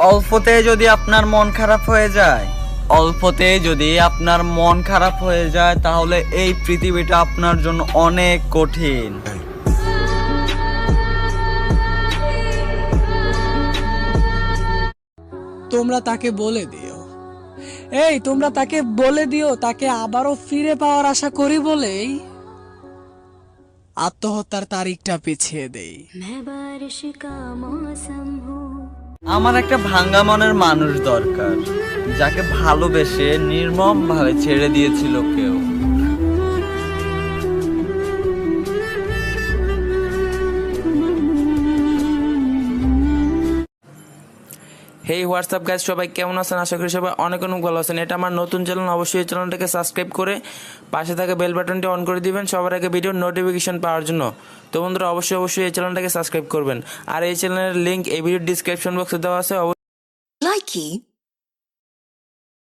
অল্পতে যদি আপনার মন খারাপ হয়ে যায়, অল্পতে যদি আপনার মন খারাপ হয়ে যায়, তাহলে এই পৃথিবীটা আপনার জন্য অনেক কঠিন। তোমরা তাকে বলে দিও, তোমরা তাকে বলে দিও তাকে আবারও ফিরে পাওয়ার আশা করি বলেই আত্মহত্যার তারিখটা পিছিয়ে দেই। আমার একটা ভাঙ্গা মনের মানুষ দরকার, যাকে ভালোবেসে নির্মম ভাবে ছেড়ে দিয়েছিল কেউ। হেই হোয়াটসঅ্যাপ গাইজ, সবাই কেমন আছেন? আশা করি সবাই অনেক অনেক ভালো আছেন। এটা আমার নতুন চ্যানেল, অবশ্যই এই চ্যানেলটাকে সাবস্ক্রাইব করে পাশে থাকা বেল বাটনটি অন করে দিবেন সবার আগে ভিডিওর নোটিফিকেশন পাওয়ার জন্য। তো বন্ধুরা, অবশ্যই এই চ্যানেলটাকে সাবস্ক্রাইব করবেন। আর এই চ্যানেলের লিঙ্ক এই ভিডিওর ডিসক্রিপশন বক্সে দেওয়া আছে। Likey